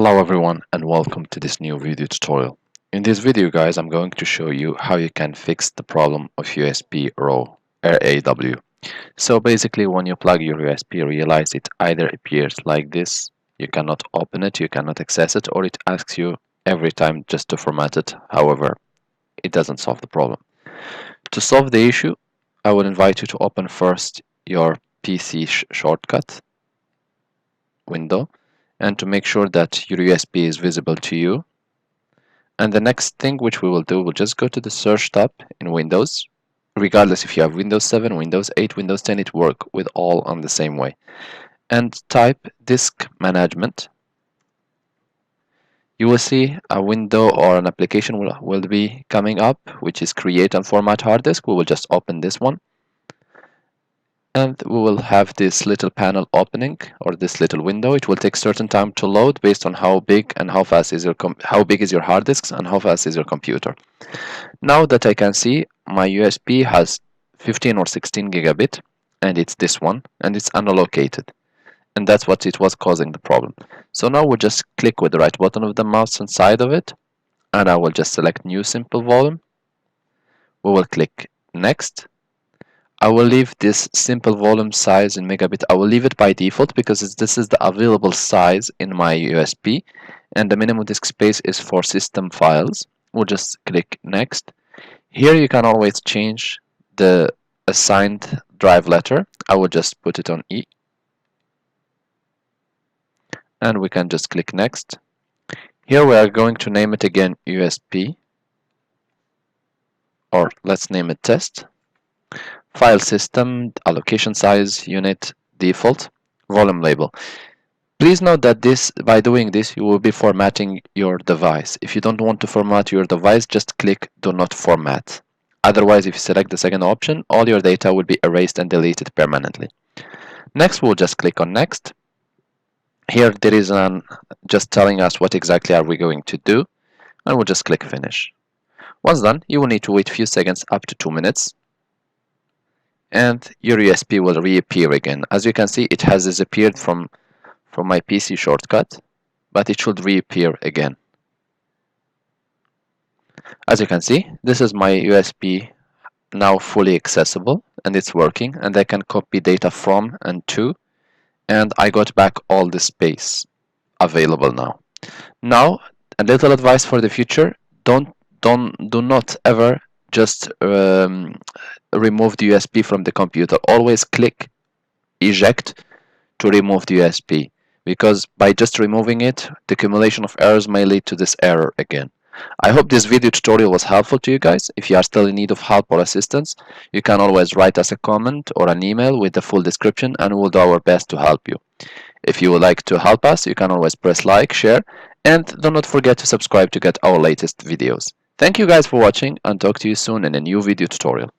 Hello everyone and welcome to this new video tutorial. In this video guys, I'm going to show you how you can fix the problem of USB RAW. So basically when you plug your USB, realize it either appears like this, you cannot open it, you cannot access it, or it asks you every time just to format it. However, it doesn't solve the problem. To solve the issue, I would invite you to open first your PC shortcut window and to make sure that your USB is visible to you. And the next thing which we will do, we'll just go to the search tab in Windows. Regardless if you have Windows 7, Windows 8, Windows 10, it works with all on the same way. And type disk management. You will see a window or an application will be coming up, which is create and format hard disk. We will just open this one. And we will have this little panel opening or this little window. It will take certain time to load based on how big and how fast is how big is your hard disks and how fast is your computer. Now that I can see my USB has 15 or 16 gigabit and it's this one and it's unallocated, and that's what it was causing the problem. So now we'll just click with the right button of the mouse inside of it, and I will just select new simple volume. We will click next. I will leave this simple volume size in megabit. I will leave it by default because this is the available size in my USB, and the minimum disk space is for system files. We'll just click next. Here you can always change the assigned drive letter. I will just put it on E, and we can just click next. Here we are going to name it again USB, or let's name it test. File system, allocation size, unit, default, volume label. Please note that by doing this, you will be formatting your device. If you don't want to format your device, just click do not format. Otherwise, if you select the second option, all your data will be erased and deleted permanently. Next, we'll just click on next. Here there is just telling us what exactly are we going to do, and we'll just click finish. Once done, you will need to wait a few seconds, up to 2 minutes. And your USB will reappear again. As you can see, it has disappeared from my PC shortcut, but it should reappear again. As you can see, this is my USB now fully accessible and it's working, and I can copy data from and to, and I got back all the space available now. Now, a little advice for the future: do not ever just remove the USB from the computer. Always click eject to remove the USB, because by just removing it, the accumulation of errors may lead to this error again. I hope this video tutorial was helpful to you guys. If you are still in need of help or assistance, you can always write us a comment or an email with the full description, and we'll do our best to help you. If you would like to help us, you can always press like, share, and do not forget to subscribe to get our latest videos. Thank you guys for watching, and talk to you soon in a new video tutorial.